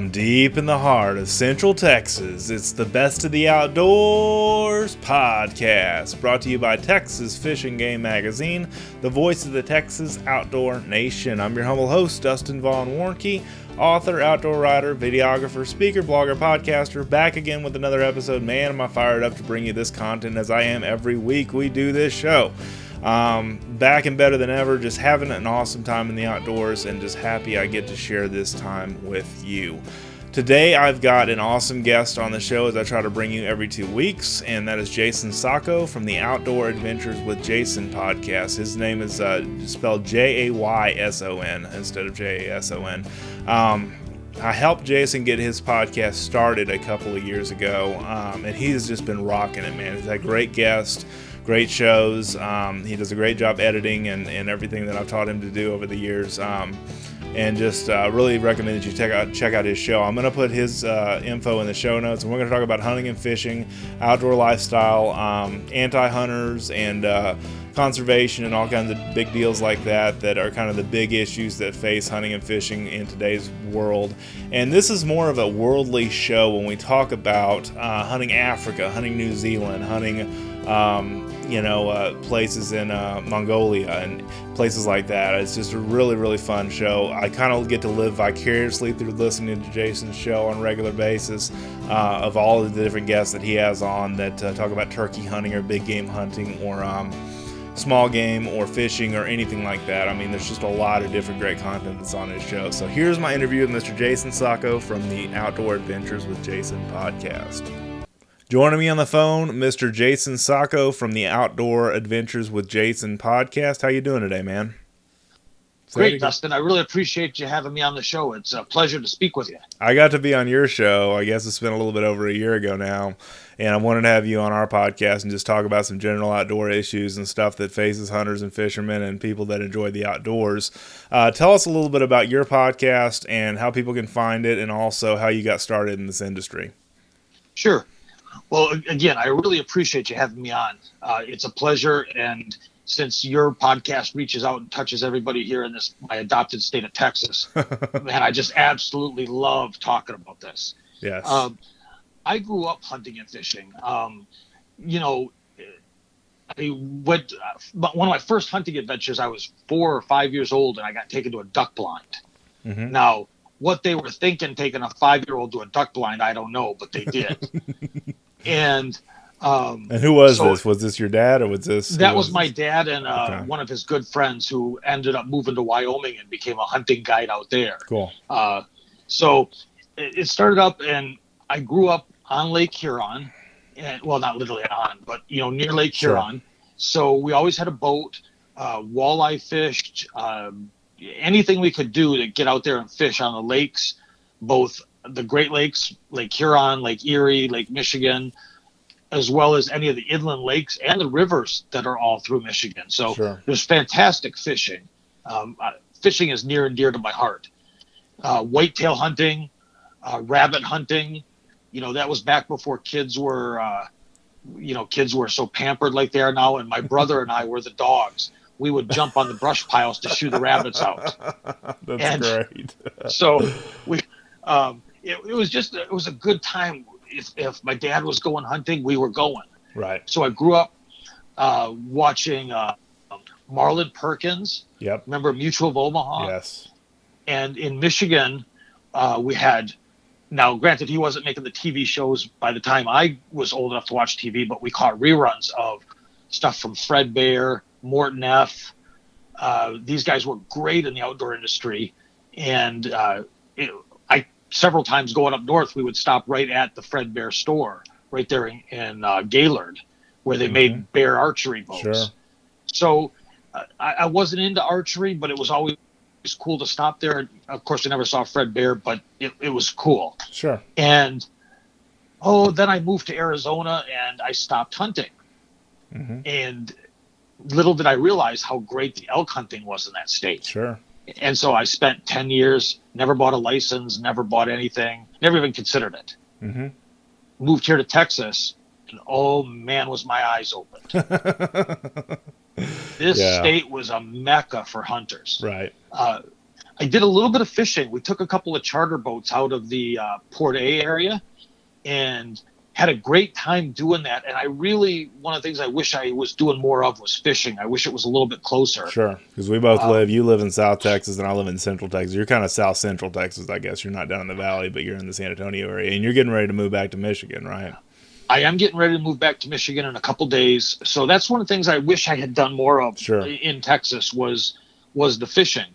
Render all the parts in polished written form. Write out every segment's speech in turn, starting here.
From deep in the heart of Central Texas, it's the Best of the Outdoors podcast, brought to you by Texas Fish and Game Magazine, the voice of the Texas outdoor nation. I'm your humble host, Dustin Warncke, author, outdoor writer, videographer, speaker, blogger, podcaster, back again with another episode. Man, am I fired up to bring you this content as I am every week we do this show. Back and better than ever, just having an awesome time in the outdoors and just happy I get to share this time with you. Today I've got an awesome guest on the show as I try to bring you every 2 weeks, and that is Jayson Sacco from the Outdoor Adventures with Jayson podcast. His name is spelled Jayson instead of Jason. I helped Jayson get his podcast started a couple of years ago, and he has just been rocking it, man. He's had great guests, great shows. He does a great job editing and everything that I've taught him to do over the years. And just really recommend that you check out his show. I'm going to put his info in the show notes, and we're going to talk about hunting and fishing, outdoor lifestyle, anti-hunters, and conservation, and all kinds of big deals like that are kind of the big issues that face hunting and fishing in today's world. And this is more of a worldly show when we talk about hunting Africa, hunting New Zealand, hunting places in Mongolia and places like that. It's just a really, really fun show. I kind of get to live vicariously through listening to Jayson's show on a regular basis of all of the different guests that he has on that talk about turkey hunting or big game hunting or small game or fishing or anything like that. I mean, there's just a lot of different great content that's on his show. So here's my interview with Mr. Jayson Sacco from the Outdoor Adventures with Jayson podcast. Joining me on the phone, Mr. Jayson Sacco from the Outdoor Adventures with Jayson podcast. How you doing today, man? Great, Dustin. I really appreciate you having me on the show. It's a pleasure to speak with you. I got to be on your show. I guess it's been a little bit over a year ago now, and I wanted to have you on our podcast and just talk about some general outdoor issues and stuff that faces hunters and fishermen and people that enjoy the outdoors. Tell us a little bit about your podcast and how people can find it, and also how you got started in this industry. Sure. Well, again, I really appreciate you having me on. It's a pleasure, and since your podcast reaches out and touches everybody here in my adopted state of Texas, man, I just absolutely love talking about this. Yes. I grew up hunting and fishing. I went one of my first hunting adventures. I was 4 or 5 years old, and I got taken to a duck blind. Mm-hmm. Now, what they were thinking taking a 5-year-old to a duck blind, I don't know, but they did. And who was this? Was this your dad, or was this? That was my dad and one of his good friends who ended up moving to Wyoming and became a hunting guide out there. Cool. So it started up, and I grew up on Lake Huron, and well, not literally on, but near Lake Huron. Sure. So we always had a boat, walleye fished, anything we could do to get out there and fish on the lakes, both the Great Lakes, Lake Huron, Lake Erie, Lake Michigan, as well as any of the inland lakes and the rivers that are all through Michigan. So Sure. There's fantastic fishing. Fishing is near and dear to my heart. Whitetail hunting, rabbit hunting, that was back before kids were so pampered like they are now. And my brother and I were the dogs. We would jump on the brush piles to shoo the rabbits out. That's great. So it was a good time. If my dad was going hunting, we were going. Right. So I grew up watching Marlon Perkins. Yep. Remember Mutual of Omaha? Yes. And in Michigan, we had. Now, granted, he wasn't making the TV shows by the time I was old enough to watch TV, but we caught reruns of stuff from Fred Bear, Morton F. These guys were great in the outdoor industry, and several times going up north, we would stop right at the Fred Bear store right there in Gaylord, where they made bear archery bows. Sure. So I wasn't into archery, but it was always cool to stop there. Of course, I never saw Fred Bear, but it was cool. Sure. And then I moved to Arizona and I stopped hunting. Mm-hmm. And little did I realize how great the elk hunting was in that state. Sure. And so I spent 10 years, never bought a license, never bought anything, never even considered it. Mm-hmm. Moved here to Texas, and oh man, was my eyes opened. This state was a mecca for hunters. Right. I did a little bit of fishing. We took a couple of charter boats out of the Port A area and had a great time doing that. And one of the things I wish I was doing more of was fishing. I wish it was a little bit closer. Sure, because we both you live in South Texas and I live in Central Texas. You're kind of South Central Texas, I guess. You're not down in the valley, but you're in the San Antonio area. And you're getting ready to move back to Michigan, right? I am getting ready to move back to Michigan in a couple days. So that's one of the things I wish I had done more of in Texas was the fishing.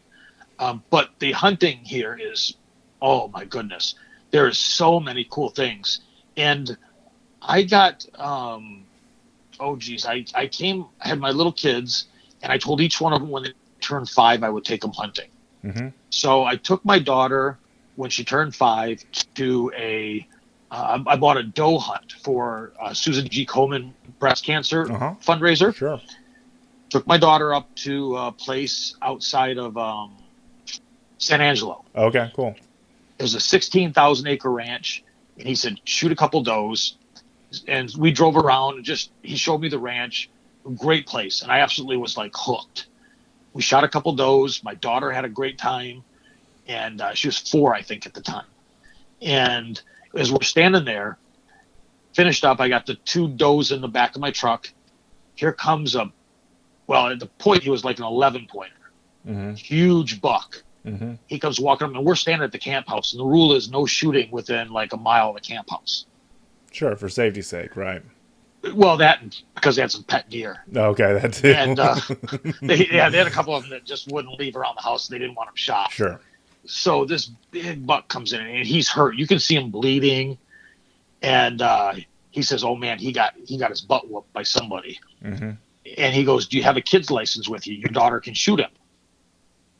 But the hunting here is, oh my goodness, there is so many cool things. And I got, I had my little kids, and I told each one of them when they turned 5, I would take them hunting. Mm-hmm. So I took my daughter when she turned 5 to I bought a doe hunt for Susan G. Komen breast cancer fundraiser. Sure. Took my daughter up to a place outside of San Angelo. Okay, cool. It was a 16,000 acre ranch, and he said, shoot a couple does. And we drove around and he showed me the ranch. Great place. And I absolutely was like hooked. We shot a couple does. My daughter had a great time. And she was 4, I think, at the time. And as we're standing there, finished up, I got the 2 does in the back of my truck. Here comes at the point, he was like an 11-pointer. Mm-hmm. Huge buck. Mm-hmm. He comes walking up, and we're standing at the camp house. And the rule is no shooting within like a mile of the camp house. Sure, for safety's sake, right? Well, that because they had some pet deer. Okay, that too. And they had a couple of them that just wouldn't leave around the house. They didn't want them shot. Sure. So this big buck comes in, and he's hurt. You can see him bleeding. And he says, "Oh man, he got his butt whooped by somebody." Mm-hmm. And he goes, "Do you have a kid's license with you? Your daughter can shoot him."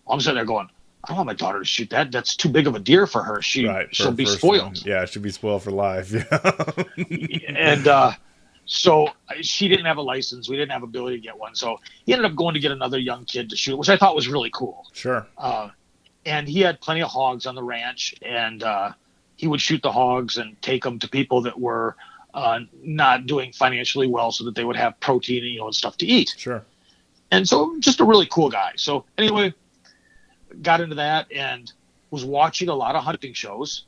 I'm sitting there going, I don't want my daughter to shoot that. That's too big of a deer for her. She'll be spoiled. Yeah, she'll be spoiled for life. And so she didn't have a license. We didn't have ability to get one. So he ended up going to get another young kid to shoot, which I thought was really cool. Sure. And he had plenty of hogs on the ranch, and he would shoot the hogs and take them to people that were not doing financially well so that they would have protein, and stuff to eat. Sure. And so just a really cool guy. So anyway, got into that and was watching a lot of hunting shows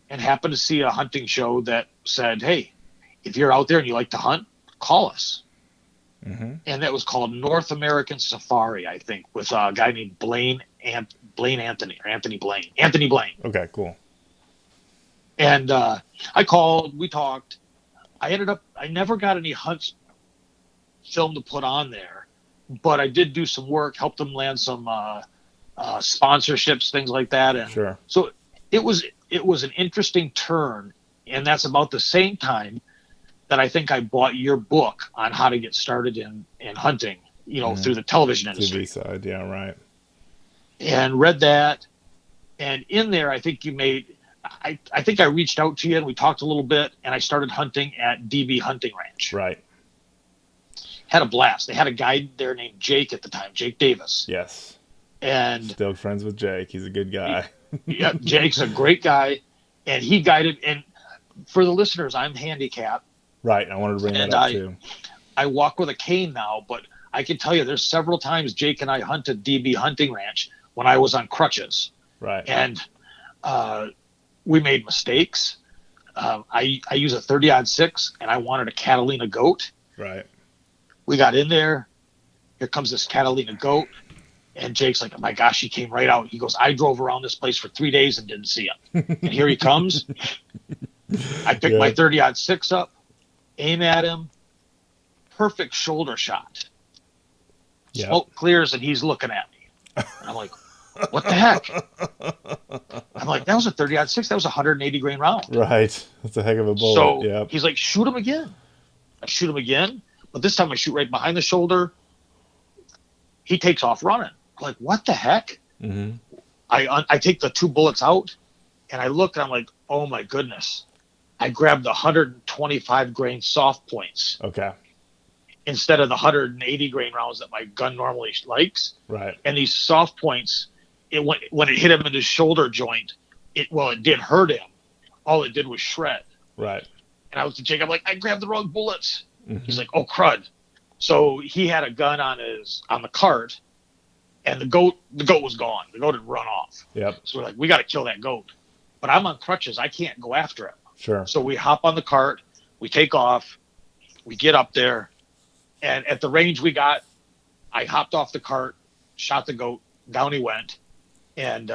and happened to see a hunting show that said, "Hey, if you're out there and you like to hunt, call us." Mm-hmm. And that was called North American Safari, I think, with a guy named Anthony Blaine. Okay, cool. And I called, we talked. I never got any hunts film to put on there, but I did do some work, helped them land some sponsorships, things like that. And sure. So it was an interesting turn, and that's about the same time that I think I bought your book on how to get started in hunting, through the television industry. TV side, yeah, right. And read that, and in there, I think I think I reached out to you and we talked a little bit, and I started hunting at DB Hunting Ranch. Right. Had a blast. They had a guide there named Jake at the time, Jake Davis. Yes. And still friends with Jake. He's a good guy. Yeah, Jake's a great guy, and he guided. And for the listeners, I'm handicapped. Right. I wanted to bring that up too. I walk with a cane now, but I can tell you there's several times Jake and I hunted DB Hunting Ranch when I was on crutches. Right. And we made mistakes. I use a 30-06, and I wanted a Catalina goat. Right. We got in there. Here comes this Catalina goat. And Jake's like, "Oh my gosh, he came right out." He goes, "I drove around this place for 3 days and didn't see him." And here he comes. I picked my 30-06 up, aim at him, perfect shoulder shot. Yep. Smoke clears, and he's looking at me. And I'm like, "What the heck?" I'm like, "That was a 30-06. That was a 180 grain round." Right. That's a heck of a bullet. So he's like, "Shoot him again." I shoot him again, but this time I shoot right behind the shoulder. He takes off running. I'm like, "What the heck?" Mm-hmm. I take the 2 bullets out, and I look, and I'm like, "Oh my goodness!" I grabbed the 125 grain soft points. Okay. Instead of the 180 grain rounds that my gun normally likes. Right. And these soft points, when it hit him in his shoulder joint, it did hurt him. All it did was shred. Right. And I was to Jake, I'm like, "I grabbed the wrong bullets." Mm-hmm. He's like, "Oh crud." So he had a gun on the cart, and the goat was gone. The goat had run off. Yep. So we're like, we got to kill that goat. But I'm on crutches. I can't go after him. Sure. So we hop on the cart. We take off. We get up there. And at the range we got, I hopped off the cart, shot the goat. Down he went. And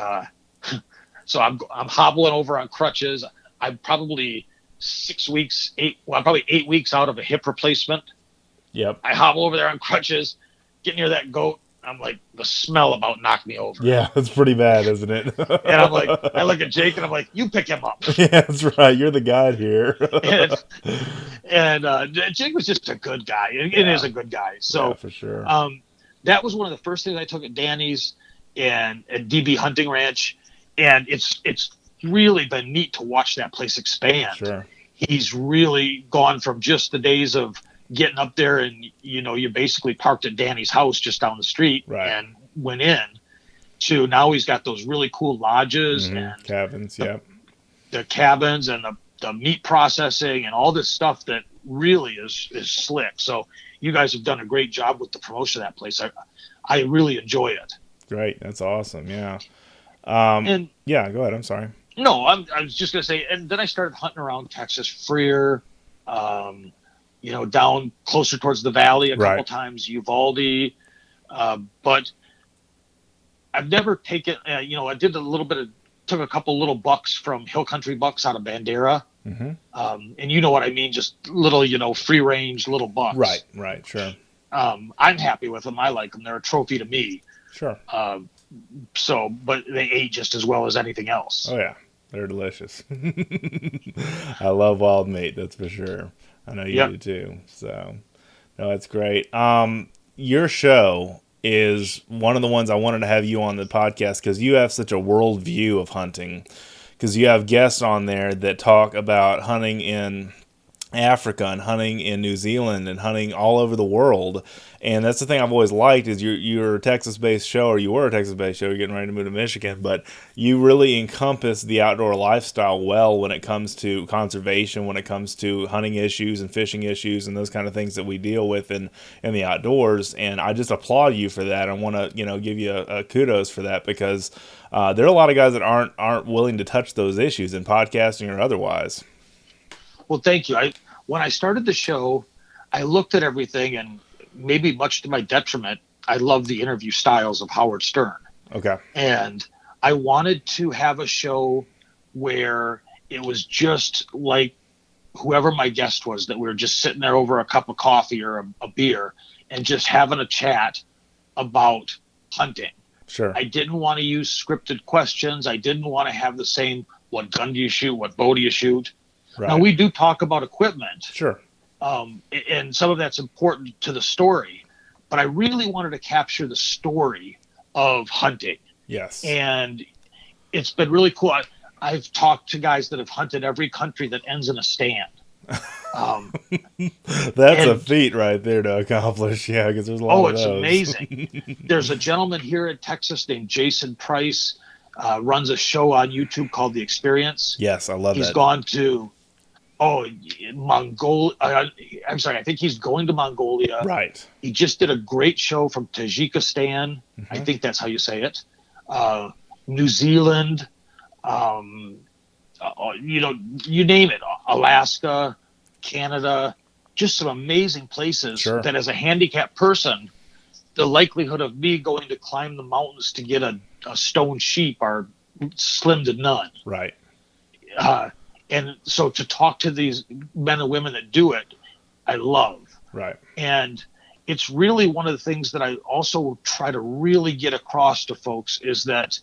so I'm hobbling over on crutches. I'm probably 8 weeks out of a hip replacement. Yep. I hobble over there on crutches, get near that goat. I'm like, the smell about knocked me over. Yeah, it's pretty bad, isn't it? And I'm like, I look at Jake and I'm like, you pick him up. Yeah, that's right. You're the guide here. and Jake was just a good guy. It is a good guy. So yeah, for sure. That was one of the first things I took at Danny's and at DB Hunting Ranch. And it's really been neat to watch that place expand. Sure. He's really gone from just the days of getting up there and, you basically parked at Danny's house just down the street and went in to now he's got those really cool lodges and cabins. The cabins and the meat processing and all this stuff that really is slick. So you guys have done a great job with the promotion of that place. I really enjoy it. Great. That's awesome. Yeah. And yeah, go ahead. I'm sorry. No, I was just going to say, and then I started hunting around Texas, Freer, down closer towards the valley a couple times, Uvalde. But I've never taken, I did took a couple little bucks from Hill Country Bucks out of Bandera. Mm-hmm. And you know what I mean? Just little, free range little bucks. Right. Sure. I'm happy with them. I like them. They're a trophy to me. Sure. But they ate just as well as anything else. Oh yeah. They're delicious. I love wild meat. That's for sure. I know you do too. So, no, that's great. Your show is one of the ones I wanted to have you on the podcast because you have such a world view of hunting. Because you have guests on there that talk about hunting in Africa and hunting in New Zealand and hunting all over the world. And that's the thing I've always liked is you're a Texas-based show, or you were a Texas-based show. You're getting ready to move to Michigan, but you really encompass the outdoor lifestyle well when it comes to conservation, when it comes to hunting issues and fishing issues and those kind of things that we deal with in the outdoors. And I just applaud you for that. I want to give you a kudos for that because there are a lot of guys that aren't willing to touch those issues in podcasting or otherwise. Well, thank you. When I started the show, I looked at everything, and maybe much to my detriment, I love the interview styles of Howard Stern. Okay. And I wanted to have a show where it was just like whoever my guest was, that we were just sitting there over a cup of coffee or a beer and just having a chat about hunting. Sure. I didn't want to use scripted questions. I didn't want to have the same, what gun do you shoot? What bow do you shoot? Right. Now, we do talk about equipment. Sure. And some of that's important to the story. But I really wanted to capture the story of hunting. Yes. And it's been really cool. I've talked to guys that have hunted every country that ends in a stand. That's a feat right there to accomplish. Yeah, because there's a lot of those. Oh, it's amazing. There's a gentleman here in Texas named Jason Price, runs a show on YouTube called The Experience. Yes, I love that. He's gone to Mongolia. I'm sorry, I think he's going to Mongolia. Right. He just did a great show from Tajikistan. Mm-hmm. I think that's how you say it. New Zealand. You name it. Alaska, Canada. Just some amazing places that as a handicapped person, the likelihood of me going to climb the mountains to get a stone sheep are slim to none. Right. And so to talk to these men and women that do it, I love. Right. And it's really one of the things that I also try to really get across to folks is that,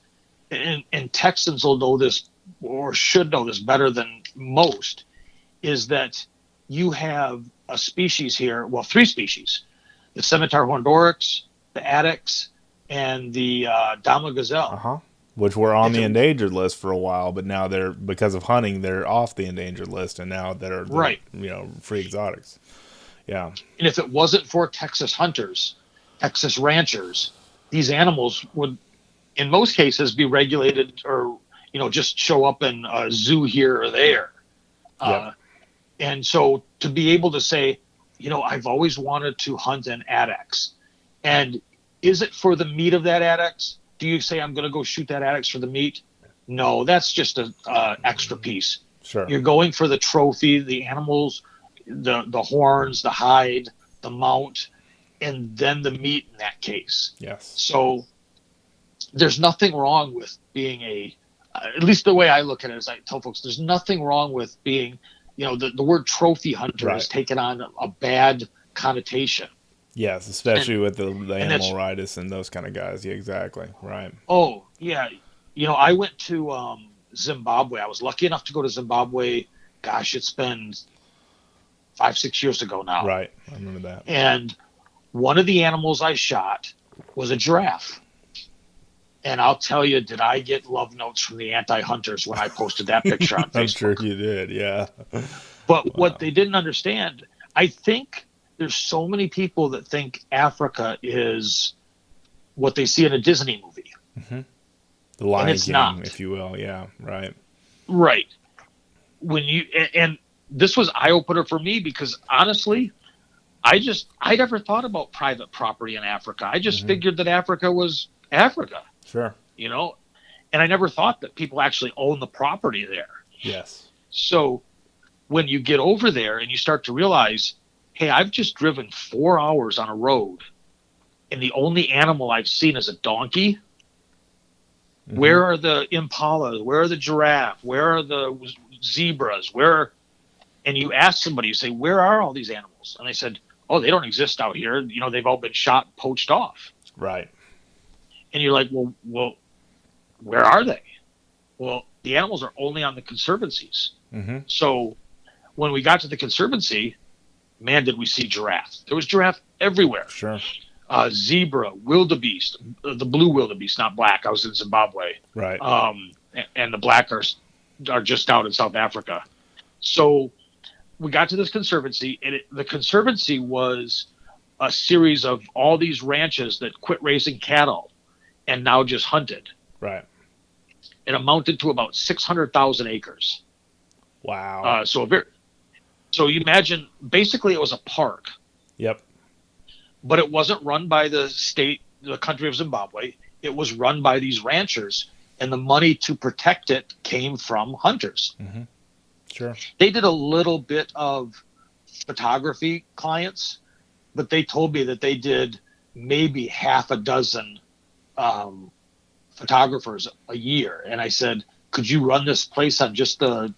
and Texans will know this or should know this better than most, is that you have a species here, well, 3 species, the scimitar horned oryx, the addax, and the Dama gazelle. Uh-huh. Which were on the endangered list for a while, but now because of hunting, they're off the endangered list, and now they're free exotics. Yeah. And if it wasn't for Texas hunters, Texas ranchers, these animals would, in most cases, be regulated or just show up in a zoo here or there. Yep. And so to be able to say, I've always wanted to hunt an addax, and Is it for the meat of that addax? Do you say, I'm going to go shoot that addax for the meat? No, that's just an extra piece. Sure. You're going for the trophy, the animals, the horns, the hide, the mount, and then the meat in that case. Yes. So there's nothing wrong with being at least the way I look at it is I tell folks, there's nothing wrong with being, the word trophy hunter has taken on a bad connotation. Yes, especially with the animal rights and those kind of guys. Yeah, exactly. Right. Oh, yeah. I went to Zimbabwe. I was lucky enough to go to Zimbabwe. Gosh, it's been 5-6 years ago now. Right. I remember that. And one of the animals I shot was a giraffe. And I'll tell you, did I get love notes from the anti-hunters when I posted that picture on Facebook? I'm sure you did, yeah. But what they didn't understand, I think there's so many people that think Africa is what they see in a Disney movie. Mm-hmm. The Lion King, if you will. Yeah, right. Right. And this was eye-opener for me because honestly, I never thought about private property in Africa. I just figured that Africa was Africa. Sure. And I never thought that people actually own the property there. Yes. So when you get over there and you start to realize, hey, I've just driven 4 hours on a road and the only animal I've seen is a donkey. Mm-hmm. Where are the impalas? Where are the giraffe? Where are the zebras? And you ask somebody, you say, where are all these animals? And they said, oh, they don't exist out here. They've all been shot, poached off. Right. And you're like, well, where are they? Well, the animals are only on the conservancies. Mm-hmm. So when we got to the conservancy, man, did we see giraffe. There was giraffe everywhere. Sure. Zebra, wildebeest, the blue wildebeest, not black. I was in Zimbabwe. Right. And the black are just out in South Africa. So we got to this conservancy, and the conservancy was a series of all these ranches that quit raising cattle and now just hunted. Right. It amounted to about 600,000 acres. Wow. So you imagine, basically it was a park. Yep. But it wasn't run by the country of Zimbabwe. It was run by these ranchers, and the money to protect it came from hunters. Mm-hmm. Sure. They did a little bit of photography clients, but they told me that they did maybe half a dozen photographers a year. And I said, could you run this place on just the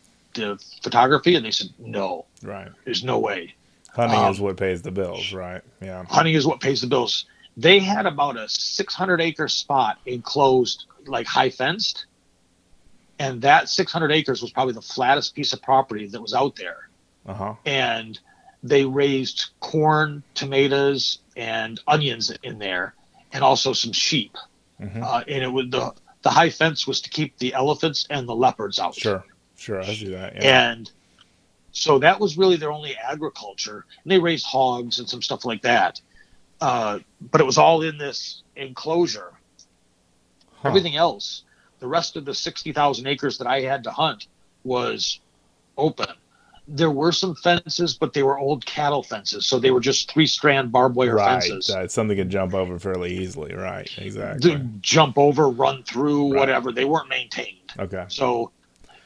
photography? And they said, no. Right. There's no way. Hunting is what pays the bills, right? Yeah. Hunting is what pays the bills. They had about a 600-acre spot enclosed, like high fenced. And that 600 acres was probably the flattest piece of property that was out there. Uh-huh. And they raised corn, tomatoes, and onions in there, and also some sheep. Mm-hmm. And it would the high fence was to keep the elephants and the leopards out. Sure, I see that. Yeah. And so that was really their only agriculture. And they raised hogs and some stuff like that. But it was all in this enclosure. Huh. Everything else, the rest of the 60,000 acres that I had to hunt was open. There were some fences, but they were old cattle fences. So they were just 3-strand barbed wire fences. Right, something could jump over fairly easily. Right, exactly. Jump over, run through, whatever. They weren't maintained. Okay. So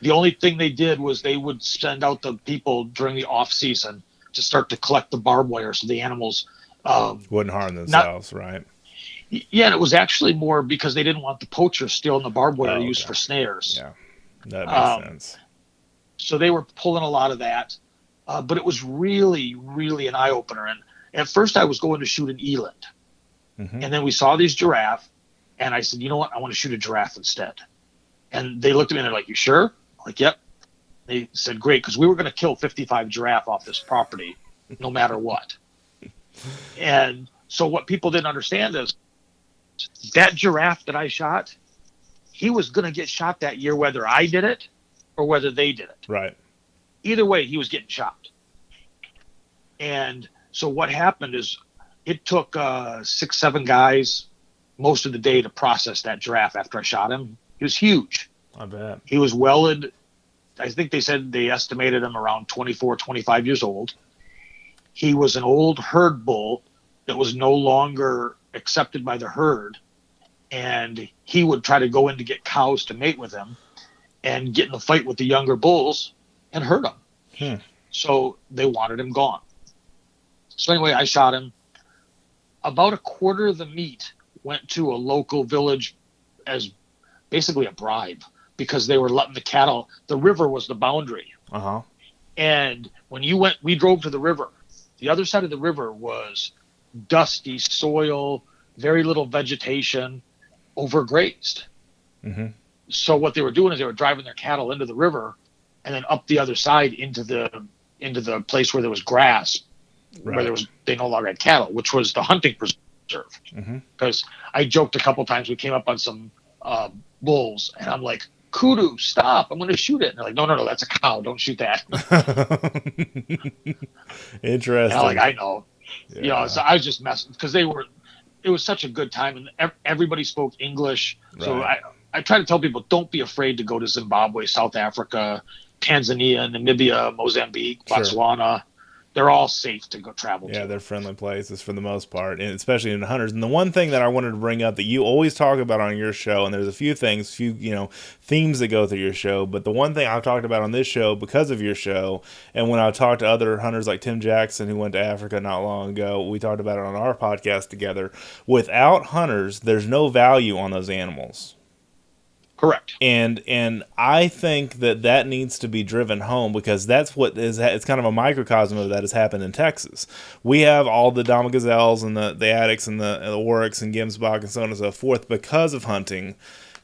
the only thing they did was they would send out the people during the off season to start to collect the barbed wire so the animals wouldn't harm themselves, right? Yeah, and it was actually more because they didn't want the poachers stealing the barbed wire used for snares. Yeah, that makes sense. So they were pulling a lot of that, but it was really, really an eye-opener. And at first I was going to shoot an eland. Mm-hmm. And then we saw these giraffe, and I said, you know what? I want to shoot a giraffe instead. And they looked at me and they're like, you sure? I'm like, yep. They said, great, because we were going to kill 55 giraffe off this property no matter what. And so what people didn't understand is that giraffe that I shot, he was going to get shot that year whether I did it or whether they did it. Right. Either way, he was getting shot. And so what happened is it took 6-7 guys most of the day to process that giraffe after I shot him. He was huge. I bet. He was I think they said they estimated him around 24, 25 years old. He was an old herd bull that was no longer accepted by the herd, and he would try to go in to get cows to mate with him and get in a fight with the younger bulls and hurt him. So they wanted him gone. So anyway, I shot him. About a quarter of the meat went to a local village as basically a bribe, because they were letting the cattle, the river was the boundary. And when we drove to the river. The other side of the river was dusty soil, very little vegetation, overgrazed. So what they were doing is they were driving their cattle into the river and then up the other side into the place where there was grass, where they no longer had cattle, which was the hunting preserve. Because I joked a couple times, we came up on some bulls, and I'm like, "Kudu, stop! I'm going to shoot it." And they're like, "No, that's a cow. Don't shoot that." Interesting. And I'm like, I know. Yeah. So I was just messing, because it was such a good time, and everybody spoke English. So I try to tell people, don't be afraid to go to Zimbabwe, South Africa, Tanzania, Namibia, Mozambique, Botswana. They're all safe to go travel to. Yeah, they're friendly places for the most part, and especially in the hunters. And the one thing that I wanted to bring up that you always talk about on your show, and there's a few themes that go through your show, but the one thing I've talked about on this show because of your show, and when I talked to other hunters like Tim Jackson, who went to Africa not long ago, we talked about it on our podcast together. Without hunters, there's no value on those animals. Correct. And I think that needs to be driven home, because that's what is, it's kind of a microcosm of that has happened in Texas. We have all the Dama Gazelles and the Attics and the Oryx and Gemsbok and so on and so forth because of hunting,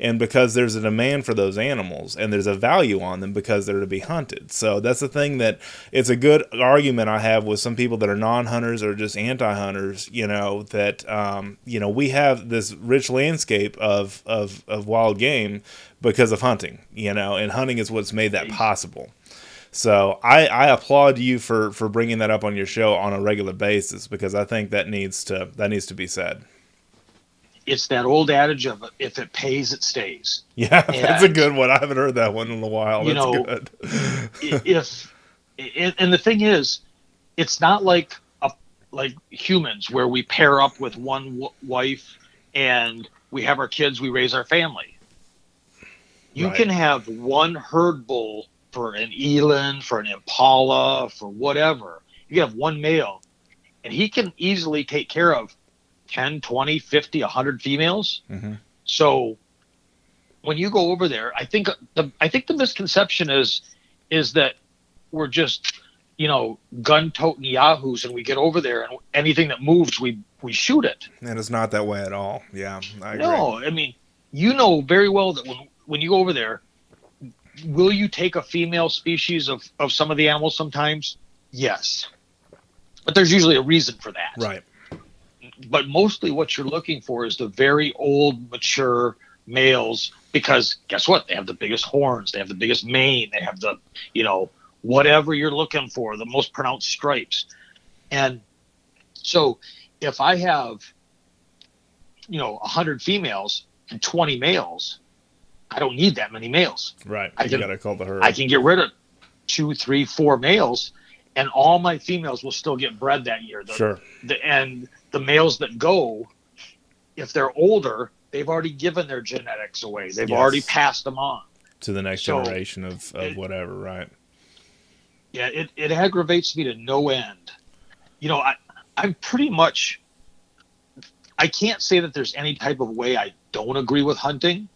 and because there's a demand for those animals, and there's a value on them because they're to be hunted. So that's the thing, that it's a good argument I have with some people that are non-hunters or just anti-hunters, that, we have this rich landscape of wild game because of hunting, and hunting is what's made that possible. So I applaud you for bringing that up on your show on a regular basis, because I think that needs to be said. It's that old adage of, if it pays, it stays. Yeah, that's a good one. I haven't heard that one in a while. That's good. And the thing is, it's not like humans, where we pair up with one wife and we have our kids, we raise our family. You can have one herd bull for an eland, for an impala, for whatever. You have one male, and he can easily take care of 10, 20, 50, 100 females. So when you go over there, I think the misconception is that we're just, gun-toting yahoos, and we get over there and anything that moves, we shoot it. And it's not that way at all. Yeah, I agree. No, I mean, very well that when you go over there, will you take a female species of some of the animals sometimes? Yes. But there's usually a reason for that. Right. But mostly what you're looking for is the very old, mature males, because guess what? They have the biggest horns. They have the biggest mane. They have the, whatever you're looking for, the most pronounced stripes. And so if I have, 100 females and 20 males, I don't need that many males. Right. You got to call the herd. I can get rid of 2, 3, 4 males, and all my females will still get bred that year. Sure. And the males that go, if they're older, they've already given their genetics away. They've already passed them on to the next generation of whatever, right? Yeah, it aggravates me to no end. I'm pretty much, I can't say that there's any type of way I don't agree with hunting.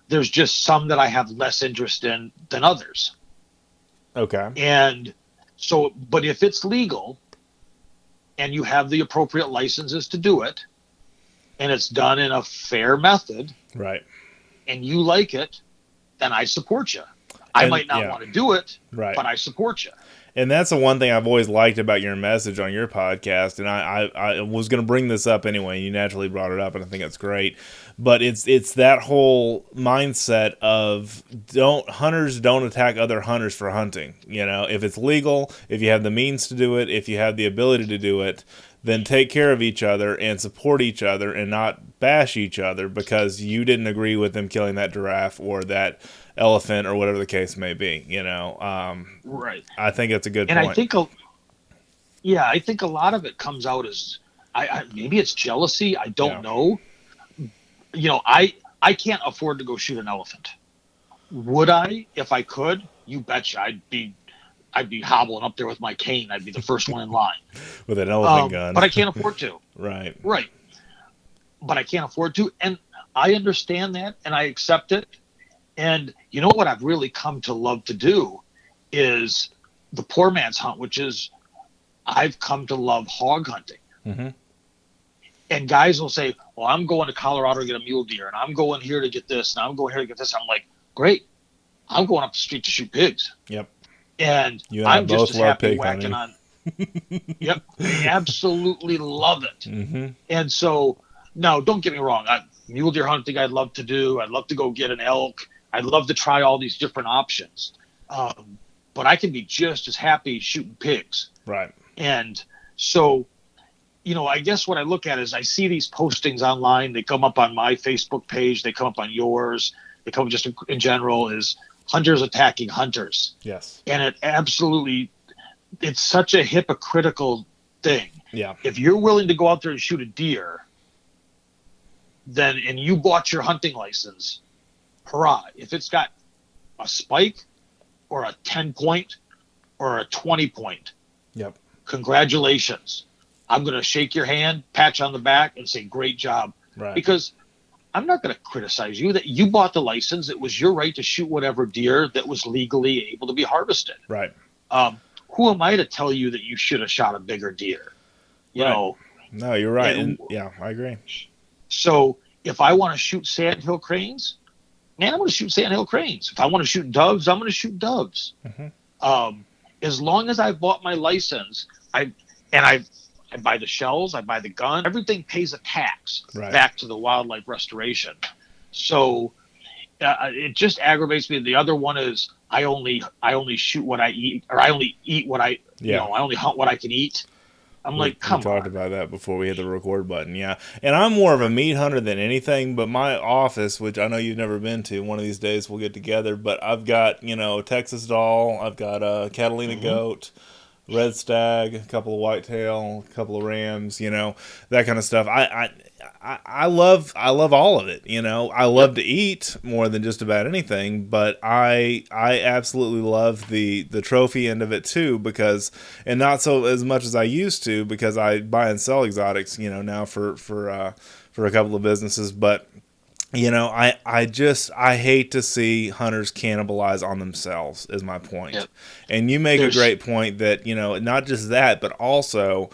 There's just some that I have less interest in than others. Okay. And so, but if it's legal and you have the appropriate licenses to do it, and it's done in a fair method, right, and you like it, then I support you. I might not want to do it, right, but I support you. And that's the one thing I've always liked about your message on your podcast. And I was going to bring this up anyway. You naturally brought it up, and I think it's great. But it's that whole mindset of hunters don't attack other hunters for hunting. If it's legal, if you have the means to do it, if you have the ability to do it, then take care of each other and support each other and not bash each other because you didn't agree with them killing that giraffe or that elephant or whatever the case may be. Right. I think that's a good point. And I think a lot of it comes out as maybe it's jealousy. I don't Yeah. know. You know, I can't afford to go shoot an elephant. Would I if I could? You betcha. I'd be hobbling up there with my cane. I'd be the first one in line. With an elephant gun. But I can't afford to. Right. Right. But I can't afford to. And I understand that and I accept it. And you know what I've really come to love to do is the poor man's hunt, which is I've come to love hog hunting. Mm-hmm. And guys will say, well, I'm going to Colorado to get a mule deer, and I'm going here to get this, and I'm going here to get this. I'm like, great. I'm going up the street to shoot pigs. Yep. And I'm just as happy whacking on. Yep. I absolutely love it. Mm-hmm. And so, now, don't get me wrong. Mule deer hunting I'd love to do. I'd love to go get an elk. I'd love to try all these different options. But I can be just as happy shooting pigs. Right. And so, you know, I guess what I look at is I see these postings online. They come up on my Facebook page. They come up on yours. They come up just in general is hunters attacking hunters. Yes. And it absolutely, it's such a hypocritical thing. Yeah. If you're willing to go out there and shoot a deer, then, and you bought your hunting license, hurrah. If it's got a spike or a 10-point or a 20-point, yep. Congratulations. I'm going to shake your hand, pat you on the back, and say, great job. Right. Because I'm not going to criticize you. That you bought the license. It was your right to shoot whatever deer that was legally able to be harvested. Right. Who am I to tell you that you should have shot a bigger deer? You know. No, you're right. And yeah, I agree. So if I want to shoot sandhill cranes, man, I'm going to shoot sandhill cranes. If I want to shoot doves, I'm going to shoot doves. Mm-hmm. As long as I bought my license, I buy the shells, I buy the gun, everything pays a tax back to the wildlife restoration. So it just aggravates me. The other one is I only shoot what I eat, or I only eat what I, you know, I only hunt what I can eat. I'm like, come on. We talked about that before we hit the record button, yeah. And I'm more of a meat hunter than anything, but my office, which I know you've never been to, one of these days we'll get together, but I've got, you know, Texas doll, I've got a Catalina goat, red stag, a couple of whitetail, a couple of rams, you know, that kind of stuff. I love all of it, you know. I love to eat more than just about anything, but I absolutely love the trophy end of it too, because, and not so as much as I used to, because I buy and sell exotics, you know, now for a couple of businesses, but you know, I hate to see hunters cannibalize on themselves, is my point. Yep. And you make a great point that, you know, not just that, but also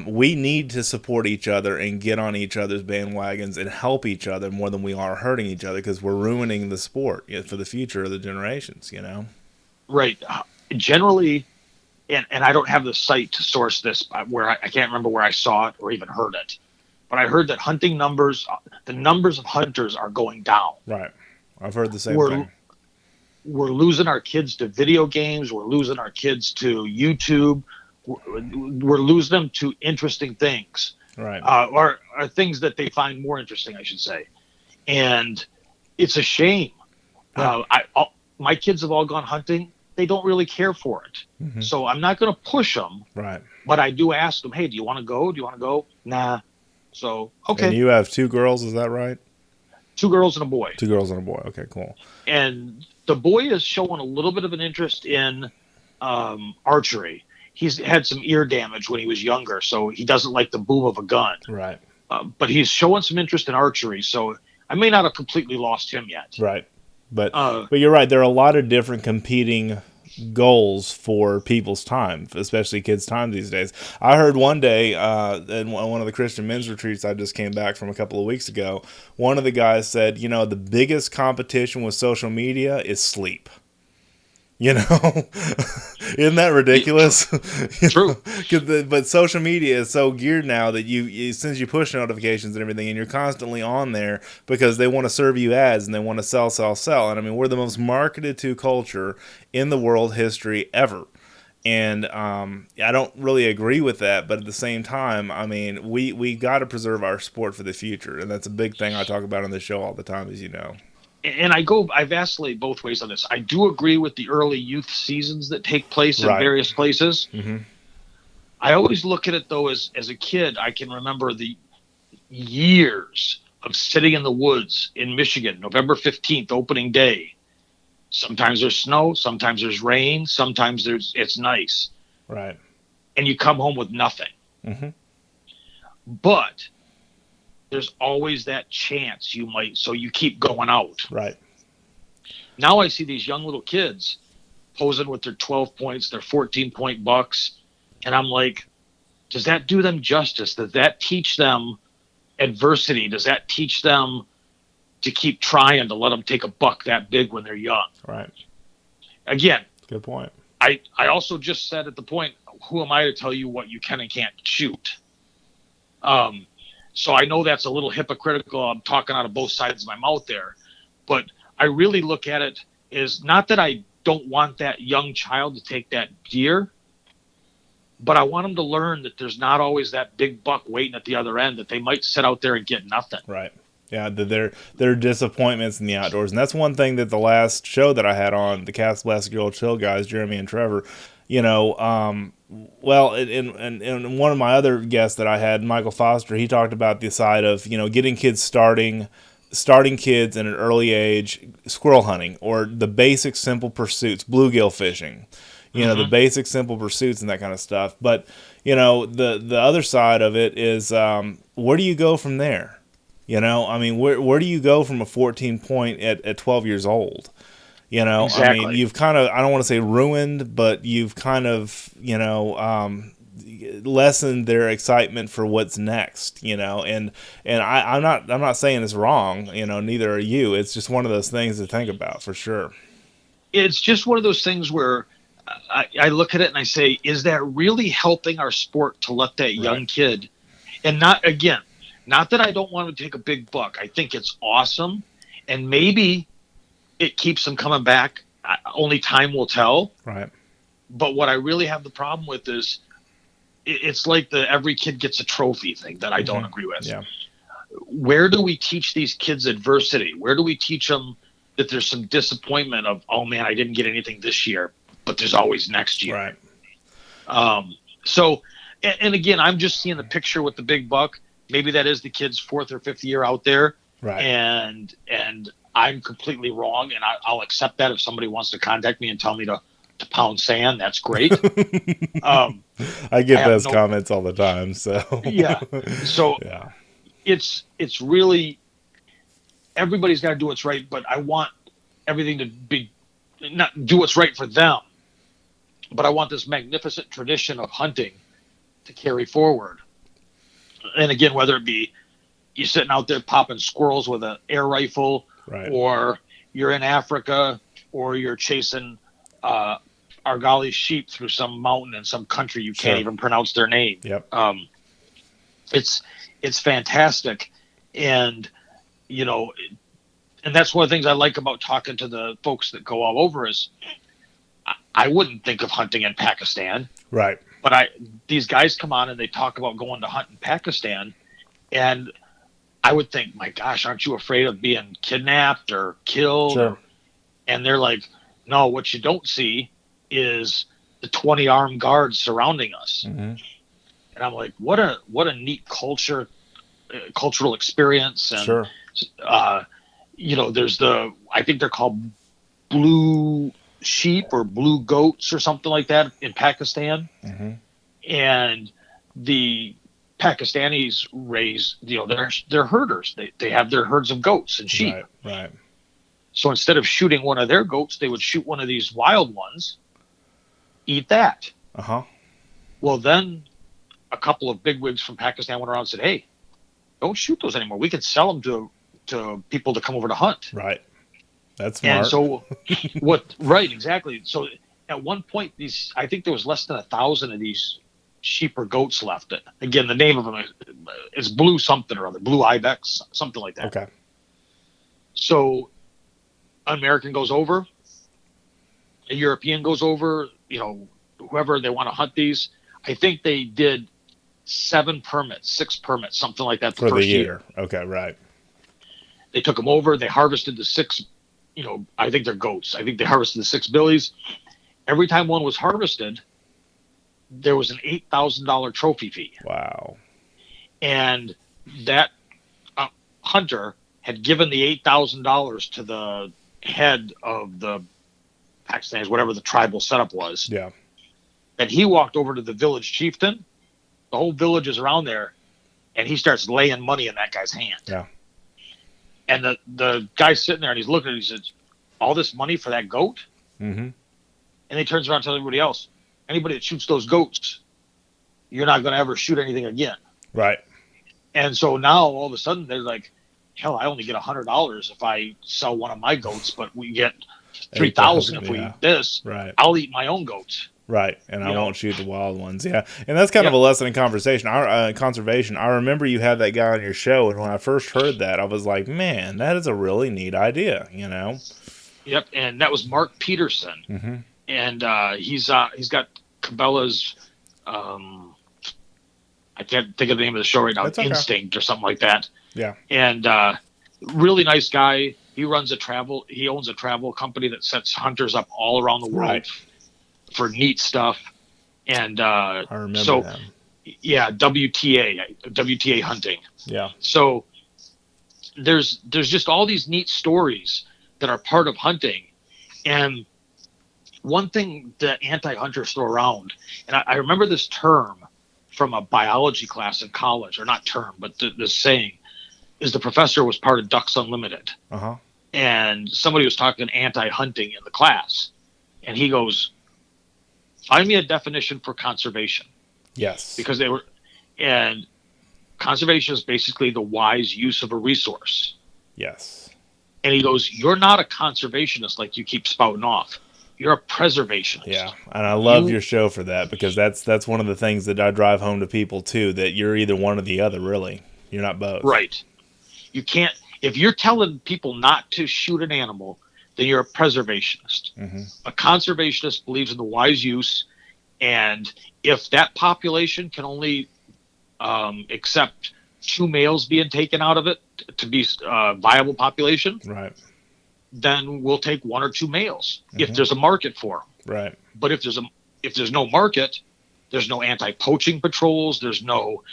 we need to support each other and get on each other's bandwagons and help each other more than we are hurting each other, because we're ruining the sport for the future of the generations, you know? Right. Generally, and I don't have the site to source this, where I can't remember where I saw it or even heard it. But I heard that hunting numbers, the numbers of hunters are going down. Right. I've heard the same thing. We're losing our kids to video games. We're losing our kids to YouTube. We're losing them to interesting things. Right. Or things that they find more interesting, I should say. And it's a shame. Yeah. My kids have all gone hunting. They don't really care for it. Mm-hmm. So I'm not going to push them. Right. But I do ask them, hey, do you want to go? Do you want to go? Nah. So, okay. And you have 2 girls, is that right? 2 girls and a boy. 2 girls and a boy. Okay, cool. And the boy is showing a little bit of an interest in archery. He's had some ear damage when he was younger, so he doesn't like the boom of a gun. Right. But he's showing some interest in archery, so I may not have completely lost him yet. Right. But you're right. There are a lot of different competing goals for people's time, especially kids' time these days. I heard one day in one of the Christian men's retreats I just came back from a couple of weeks ago, one of the guys said, you know, the biggest competition with social media is sleep. You know, isn't that ridiculous? True. But social media is so geared now that you since you push notifications and everything, and you're constantly on there because they want to serve you ads and they want to sell. And I mean, we're the most marketed to culture in the world history ever. And I don't really agree with that, but at the same time, I mean, we got to preserve our sport for the future, and that's a big thing I talk about on the show all the time, as you know. And I vacillate both ways on this. I do agree with the early youth seasons that take place in various places. Mm-hmm. I always look at it though as a kid. I can remember the years of sitting in the woods in Michigan, November 15th, opening day. Sometimes there's snow, sometimes there's rain, sometimes it's nice. Right. And you come home with nothing. Mm-hmm. But there's always that chance you might, so you keep going out. Right. Now I see these young little kids posing with their 12 points, their 14-point bucks, and I'm like, does that do them justice? Does that teach them adversity? Does that teach them to keep trying to let them take a buck that big when they're young? Right. Again, good point. I also just said at the point, who am I to tell you what you can and can't shoot? So I know that's a little hypocritical. I'm talking out of both sides of my mouth there, but I really look at it as not that I don't want that young child to take that gear, but I want them to learn that there's not always that big buck waiting at the other end, that they might sit out there and get nothing. Right. Yeah, there are disappointments in the outdoors. And that's one thing that the last show that I had on, the Cast Blast Girl Chill guys, Jeremy and Trevor, well, and one of my other guests that I had, Michael Foster, he talked about the side of, getting kids starting kids at an early age, squirrel hunting, or the basic simple pursuits, bluegill fishing, the basic simple pursuits and that kind of stuff. But, the other side of it is, where do you go from there? Where do you go from a 14 point at 12 years old? Exactly. You've kind of, I don't want to say ruined, but you've kind of, lessened their excitement for what's next, and I'm not saying it's wrong, neither are you. It's just one of those things to think about for sure. It's just one of those things where I look at it and I say, is that really helping our sport to let that young kid, and not that I don't want to take a big buck. I think it's awesome. And maybe it keeps them coming back. Only time will tell. Right. But what I really have the problem with is it's like the every kid gets a trophy thing that I don't agree with. Yeah. Where do we teach these kids adversity? Where do we teach them that there's some disappointment of, oh man, I didn't get anything this year, but there's always next year. Right. So, and again, I'm just seeing the picture with the big buck. Maybe that is the kid's 4th or 5th year out there. Right. And I'm completely wrong. And I'll accept that if somebody wants to contact me and tell me to pound sand. That's great. I get those comments all the time. So, yeah. So yeah. It's really, everybody's got to do what's right, but I want everything to be, not do what's right for them, but I want this magnificent tradition of hunting to carry forward. And again, whether it be you sitting out there popping squirrels with an air rifle, right, or you're in Africa, or you're chasing Argali sheep through some mountain in some country you can't even pronounce their name. Yep. It's fantastic. And, and that's one of the things I like about talking to the folks that go all over is I wouldn't think of hunting in Pakistan. Right. But these guys come on and they talk about going to hunt in Pakistan, and I would think, my gosh, aren't you afraid of being kidnapped or killed? Sure. And they're like, no, what you don't see is the 20 armed guards surrounding us. Mm-hmm. And I'm like, what a neat cultural experience. And, sure. There's I think they're called blue sheep or blue goats or something like that in Pakistan. Mm-hmm. And the Pakistanis raise, they're herders. They have their herds of goats and sheep. Right. So instead of shooting one of their goats, they would shoot one of these wild ones, eat that. Uh-huh. Well, then a couple of bigwigs from Pakistan went around and said, hey, don't shoot those anymore. We could sell them to people to come over to hunt. Right. That's smart. And so right, exactly. So at one point, I think there was less than 1,000 of these sheep or goats left. Again, the name of them is blue something or other, blue ibex, something like that. Okay. So an American goes over, a European goes over, whoever they want to hunt these. I think they did 6 permits, something like that for first the year. Okay, right. They took them over. They harvested the 6, I think they're goats. I think they harvested the 6 billies. Every time one was harvested, there was an $8,000 trophy fee. Wow. And that hunter had given the $8,000 to the head of the Pakistanis, whatever the tribal setup was. Yeah. And he walked over to the village chieftain. The whole village is around there, and he starts laying money in that guy's hand. Yeah. And the guy's sitting there, and he's looking at it. He says, "All this money for that goat?" Mm-hmm. And he turns around and tells everybody else, "Anybody that shoots those goats, you're not going to ever shoot anything again." Right. And so now all of a sudden they're like, "Hell, I only get $100 if I sell one of my goats, but we get 3,000 if we eat this. Right. I'll eat my own goats." Right, and I won't shoot the wild ones. Yeah, and that's kind of a lesson in conversation. Conservation. I remember you had that guy on your show, and when I first heard that, I was like, "Man, that is a really neat idea." Yep, and that was Mark Peterson, mm-hmm. and he's got Cabela's. I can't think of the name of the show right now. Okay. Instinct or something like that. Yeah, and really nice guy. He owns a travel company that sets hunters up all around the world. Right. For neat stuff, and I remember that. Yeah, WTA hunting. Yeah. So there's just all these neat stories that are part of hunting, and one thing that anti-hunters throw around, and I remember this term from a biology class in college, or not term, but this saying is the professor was part of Ducks Unlimited, and somebody was talking anti-hunting in the class, and he goes, "Find me a definition for conservation." Yes. Because and conservation is basically the wise use of a resource. Yes. And he goes, "You're not a conservationist like you keep spouting off. You're a preservationist." Yeah. And I love your show for that, because that's one of the things that I drive home to people too, that you're either one or the other, really. You're not both. Right. You can't, if you're telling people not to shoot an animal, then you're a preservationist. Mm-hmm. A conservationist believes in the wise use, and if that population can only accept 2 males being taken out of it to be a viable population, right, then we'll take 1 or 2 males mm-hmm. if there's a market for them. Right. But if there's no market, there's no anti-poaching patrols. There's no,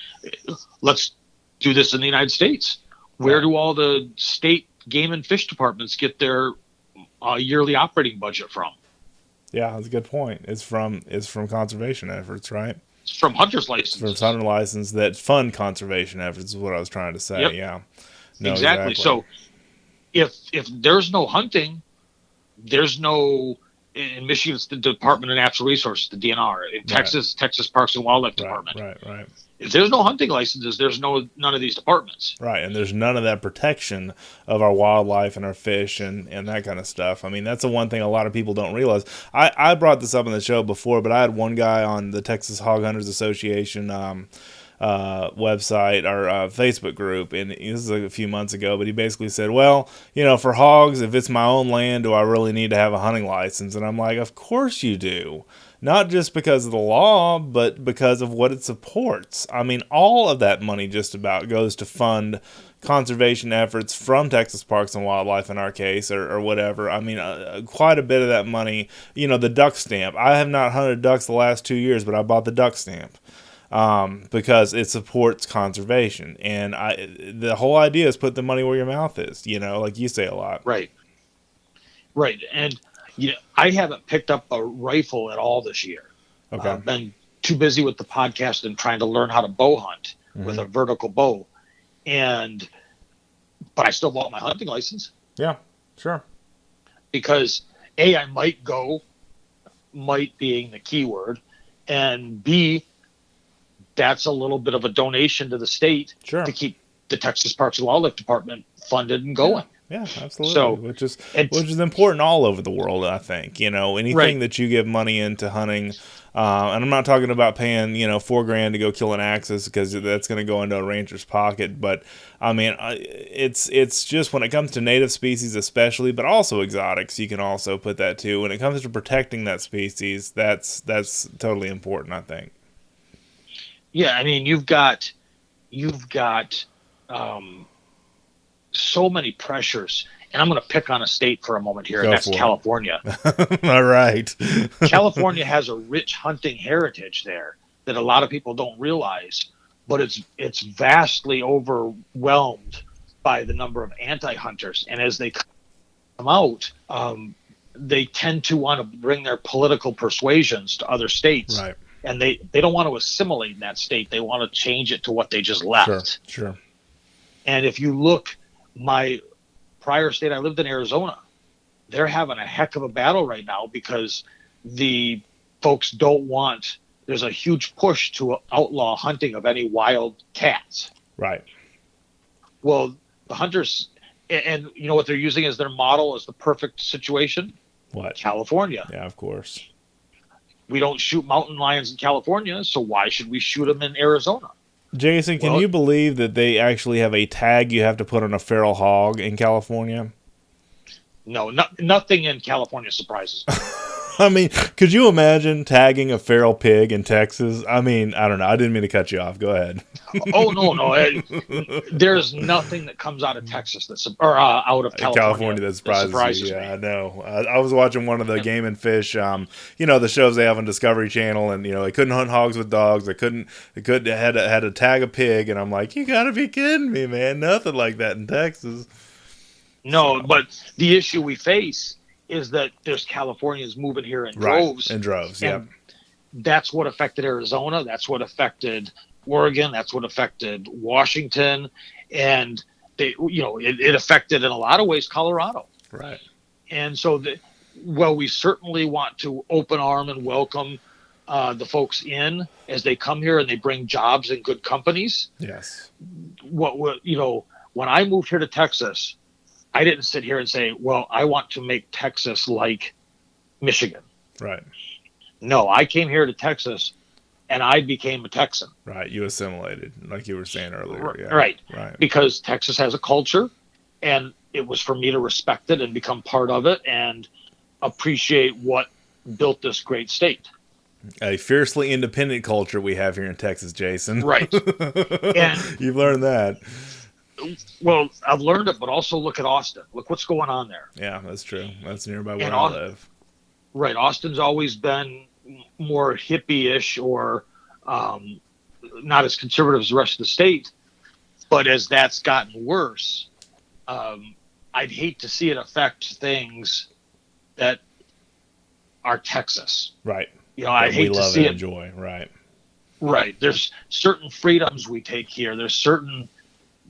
let's do this in the United States. Where do all the state game and fish departments get their yearly operating budget from? Yeah, that's a good point. It's from conservation efforts, right? It's from hunter's licenses. It's from hunter license that fund conservation efforts is what I was trying to say. Yep. Yeah. No, exactly. So if there's no hunting, there's no, in Michigan it's the Department of Natural Resources, the DNR. In Texas, Texas Parks and Wildlife Department. Right. If there's no hunting licenses, there's none of these departments. Right, and there's none of that protection of our wildlife and our fish and that kind of stuff. I mean, that's the one thing a lot of people don't realize. I brought this up on the show before, but I had one guy on the Texas Hog Hunters Association website or Facebook group, and this is a few months ago, but he basically said, well, for hogs, if it's my own land, do I really need to have a hunting license? And I'm like, of course you do. Not just because of the law, but because of what it supports. I mean, all of that money just about goes to fund conservation efforts from Texas Parks and Wildlife in our case, or whatever. I mean, quite a bit of that money, the duck stamp. I have not hunted ducks the last 2 years, but I bought the duck stamp because it supports conservation. And the whole idea is put the money where your mouth is, like you say a lot. Right. And I haven't picked up a rifle at all this year. Okay. I've been too busy with the podcast and trying to learn how to bow hunt with a vertical bow. But I still bought my hunting license. Yeah, sure. Because A, I might being the key word, and B, that's a little bit of a donation to the state to keep the Texas Parks and Wildlife Department funded and going. Yeah, absolutely. So, which is important all over the world, I think. Anything that you give money into hunting, and I'm not talking about paying $4,000 to go kill an axis, because that's going to go into a rancher's pocket. But I mean, it's just when it comes to native species, especially, but also exotics, you can also put that too. When it comes to protecting that species, that's totally important, I think. Yeah, I mean, you've got so many pressures, and I'm going to pick on a state for a moment here, and Go that's for it. California. All right. California has a rich hunting heritage there that a lot of people don't realize, but it's vastly overwhelmed by the number of anti-hunters. And as they come out, they tend to want to bring their political persuasions to other states. Right. And they don't want to assimilate in that state. They want to change it to what they just left. Sure. And if you look, my prior state, I lived in Arizona. They're having a heck of a battle right now because the folks don't want, there's a huge push to outlaw hunting of any wild cats. Right. Well, the hunters, and you know what they're using as their model as the perfect situation? What? California. Yeah, of course. We don't shoot mountain lions in California, so why should we shoot them in Arizona? Jayson, can you believe that they actually have a tag you have to put on a feral hog in California? No, nothing in California surprises me. I mean, could you imagine tagging a feral pig in Texas? I mean, I don't know. I didn't mean to cut you off. Go ahead. Oh, no. There's nothing that comes out of Texas out of California that surprises me. Yeah, I know. I was watching one of the Game and Fish, the shows they have on Discovery Channel, and they couldn't hunt hogs with dogs. They had to tag a pig, and I'm like, you gotta be kidding me, man! Nothing like that in Texas. No, but the issue we face is that there's Californians moving here in droves. In droves, yeah. That's what affected Arizona. That's what affected Oregon. That's what affected Washington. And it affected in a lot of ways Colorado. Right. And so, we certainly want to open arm and welcome the folks in as they come here and they bring jobs and good companies. Yes. When I moved here to Texas, I didn't sit here and say, well, I want to make Texas like Michigan. Right. No, I came here to Texas and I became a Texan. Right. You assimilated, like you were saying earlier. Yeah. Right. Right. Because Texas has a culture, and it was for me to respect it and become part of it and appreciate what built this great state. A fiercely independent culture we have here in Texas, Jayson. Right. And you've learned that. Well, I've learned it, but also look at Austin. Look what's going on there. Yeah, that's true. That's nearby where I live. Right. Austin's always been more hippie-ish or not as conservative as the rest of the state. But as that's gotten worse, I'd hate to see it affect things that are Texas. Right. I'd hate to see it. Enjoy. Right. Right. There's certain freedoms we take here. There's certain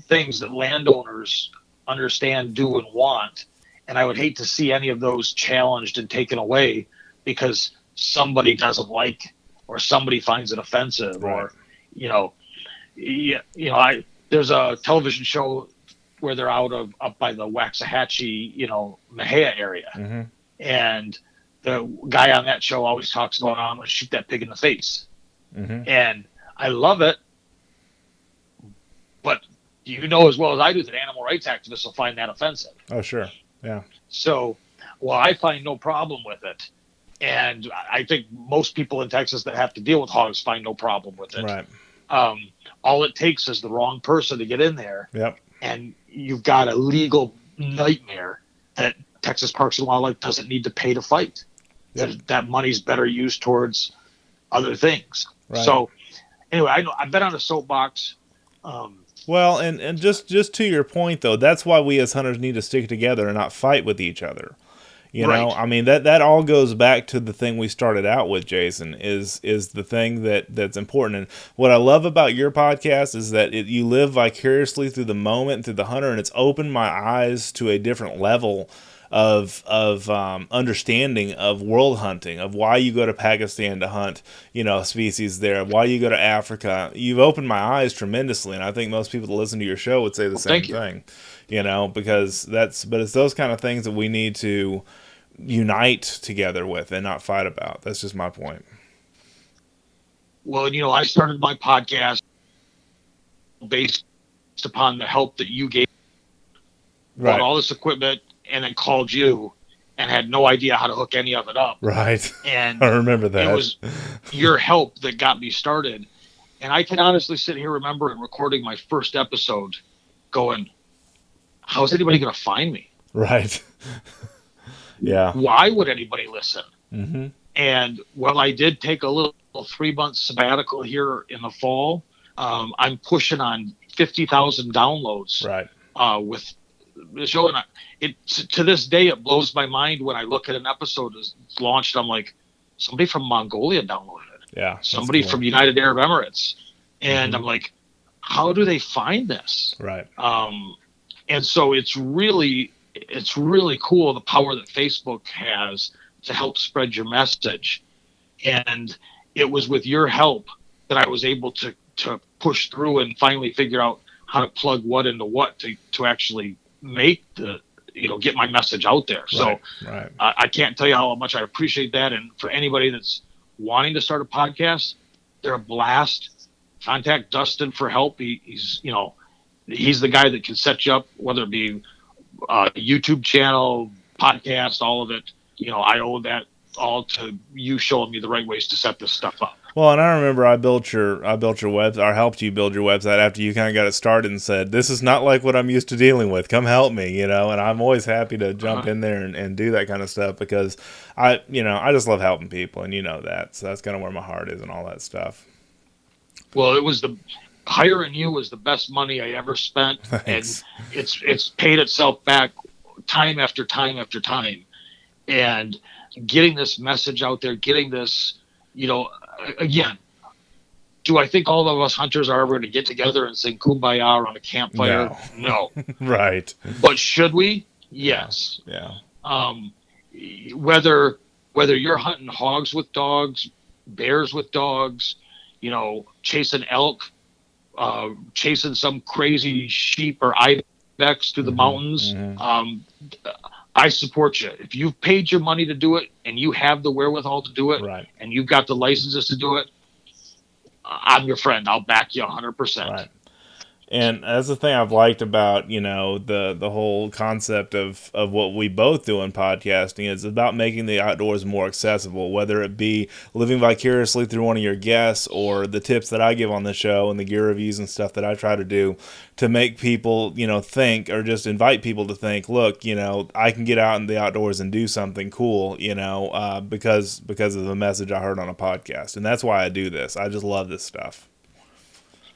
things that landowners understand, do, and want. And I would hate to see any of those challenged and taken away because somebody doesn't like or somebody finds it offensive. Right. Or, there's a television show where they're up by the Waxahachie, Mexia area. Mm-hmm. And the guy on that show always talks about, I'm going to shoot that pig in the face. Mm-hmm. And I love it. But you know as well as I do that animal rights activists will find that offensive. Oh, sure. Yeah. So, I find no problem with it. And I think most people in Texas that have to deal with hogs find no problem with it. Right. All it takes is the wrong person to get in there. Yep. And you've got a legal nightmare that Texas Parks and Wildlife doesn't need to pay to fight. Yep. That money's better used towards other things. Right. So, anyway, I've been on a soapbox. Well, and just to your point, though, that's why we as hunters need to stick together and not fight with each other. Right. I mean, that all goes back to the thing we started out with, Jayson, is the thing that's important. And what I love about your podcast is that you live vicariously through the moment, through the hunter, and it's opened my eyes to a different level of understanding of world hunting, of why you go to Pakistan to hunt, species there, why you go to Africa. You've opened my eyes tremendously, and I think most people that listen to your show would say the same thing, because but it's those kind of things that we need to unite together with and not fight about. That's just my point. Well, I started my podcast based upon the help that you gave. Right. Bought all this equipment and then called you and had no idea how to hook any of it up. Right. And I remember that. It was your help that got me started. And I can honestly sit here remembering recording my first episode going, how's anybody going to find me? Right. Yeah. Why would anybody listen? Mm-hmm. And while I did take a little 3-month sabbatical here in the fall, I'm pushing on 50,000 downloads Right. with the show. And to this day, it blows my mind when I look at an episode that's launched. I'm like, somebody from Mongolia downloaded it. Yeah. Somebody cool. from United Arab Emirates. And Mm-hmm. I'm like, how do they find this? Right. And so it's really cool, the power that Facebook has to help spread your message. And it was with your help that I was able to push through and finally figure out how to plug what into what to actually make get my message out there. So right. I can't tell you how much I appreciate that. And for anybody that's wanting to start a podcast, they're a blast. Contact Dustin for help. He's the guy that can set you up, whether it be a YouTube channel, podcast, all of it. I owe that all to you showing me the right ways to set this stuff up. Well, and I remember I built your website, or helped you build your website after you kind of got it started and said, this is not like what I'm used to dealing with. Come help me, and I'm always happy to jump in there and do that kind of stuff because I just love helping people, and that. So that's kind of where my heart is and all that stuff. Well, hiring you was the best money I ever spent. Thanks. And it's paid itself back time after time after time. And getting this message out there, getting this, again, do I think all of us hunters are ever going to get together and sing Kumbaya around a campfire? No. Right. But should we? Yes. Yeah. Whether you're hunting hogs with dogs, bears with dogs, chasing elk, chasing some crazy sheep or ibex through the mountains. I support you. If you've paid your money to do it and you have the wherewithal to do it, right, and you've got the licenses to do it, I'm your friend. I'll back you 100%. Right. And that's the thing I've liked about, the whole concept of what we both do in podcasting is about making the outdoors more accessible, whether it be living vicariously through one of your guests or the tips that I give on the show and the gear reviews and stuff that I try to do to make people, think, or just invite people to think, look, I can get out in the outdoors and do something cool, because of the message I heard on a podcast. And that's why I do this. I just love this stuff.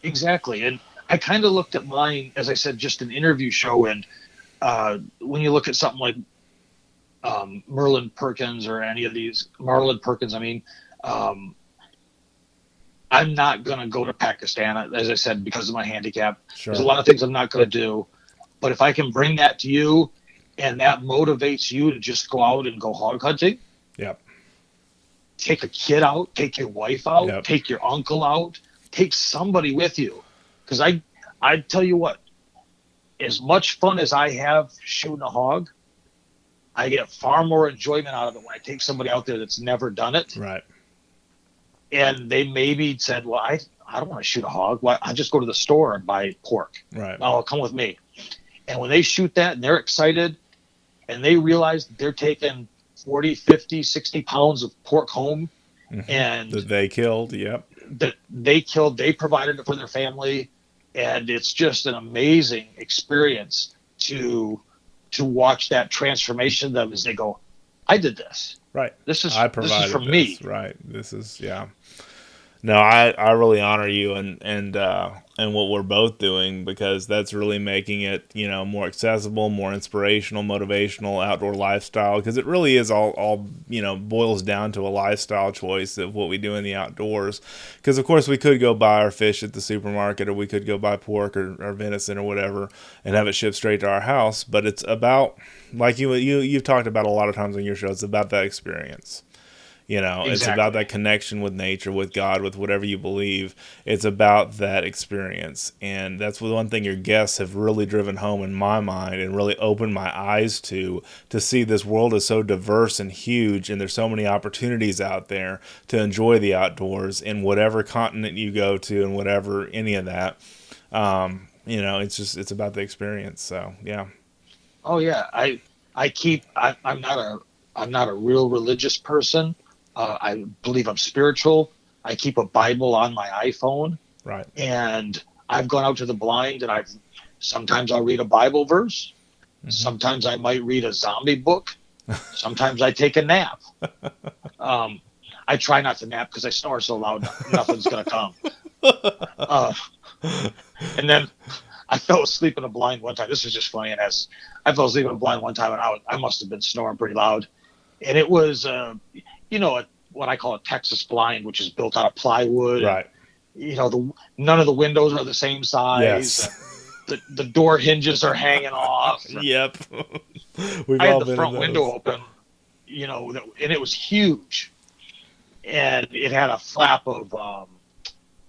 Exactly. And I kind of looked at mine, as I said, just an interview show. And when you look at something like Marlin Perkins, I'm not going to go to Pakistan, as I said, because of my handicap. Sure. There's a lot of things I'm not going to do. But if I can bring that to you and that motivates you to just go out and go hog hunting. Yep. Take a kid out, take your wife out, Yep. take your uncle out, take somebody with you. Because I tell you what, as much fun as I have shooting a hog, I get far more enjoyment out of it when I take somebody out there that's never done it. Right. And they maybe said, well, I don't want to shoot a hog. Well, I'll just go to the store and buy pork. Right. Oh, come with me. And when they shoot that and they're excited and they realize they're taking 40, 50, 60 pounds of pork home and that they killed. Yep. That they killed, they provided it for their family. And it's just an amazing experience to watch that transformation of them as they go, I did this. Right. This is this. from me. Right. This is, yeah. No, I really honor you and what we're both doing, because that's really making it, more accessible, more inspirational, motivational outdoor lifestyle, because it really is all boils down to a lifestyle choice of what we do in the outdoors. Because of course we could go buy our fish at the supermarket, or we could go buy pork or venison or whatever and have it shipped straight to our house, but it's about, like you've talked about a lot of times on your show, it's about that experience. Exactly. It's about that connection with nature, with God, with whatever you believe. It's about that experience. And that's one thing your guests have really driven home in my mind and really opened my eyes to see this world is so diverse and huge, and there's so many opportunities out there to enjoy the outdoors in whatever continent you go to and whatever, any of that. It's about the experience. So, yeah. Oh yeah. I'm not a real religious person. I believe I'm spiritual. I keep a Bible on my iPhone. Right. And I've gone out to the blind and sometimes I'll read a Bible verse, Sometimes I might read a zombie book. Sometimes I take a nap. I try not to nap because I snore so loud, nothing's going to come. And then I fell asleep in a blind one time. This is just funny. And as I fell asleep in a blind one time, and I must have been snoring pretty loud. And it was, what I call a Texas blind, which is built out of plywood. Right. None of the windows are the same size. Yes. The door hinges are hanging off. Yep. I had the front window open, and it was huge. And it had a flap of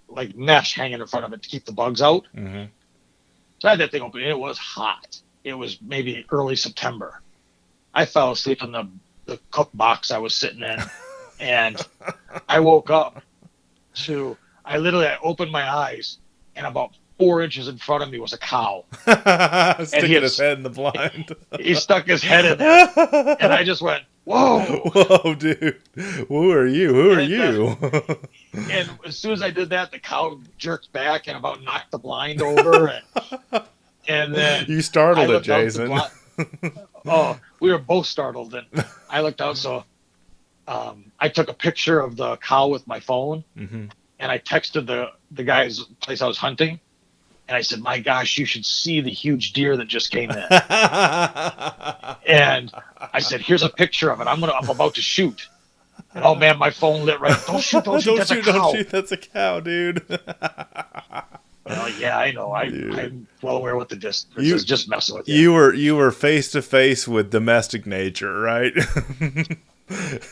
like mesh hanging in front of it to keep the bugs out. Mm-hmm. So I had that thing open. And it was hot. It was maybe early September. I fell asleep in the cook box I was sitting in, and I woke up I opened my eyes, and about 4 inches in front of me was a cow. Sticking his head in the blind. He stuck his head in there, and I just went, "Whoa, whoa, dude! Who are you? And as soon as I did that, the cow jerked back and about knocked the blind over, and then you startled it, Jayson. Oh, we were both startled, and I looked out. So I took a picture of the cow with my phone, mm-hmm. and I texted the guy's place I was hunting. And I said, "My gosh, you should see the huge deer that just came in." And I said, "Here's a picture of it. I'm about to shoot." And oh man, my phone lit right. Don't shoot! That's a cow. Don't shoot! That's a cow, dude. Well, yeah, I know. I'm well aware what the distance is. Just messing with you. You were face to face with domestic nature, right?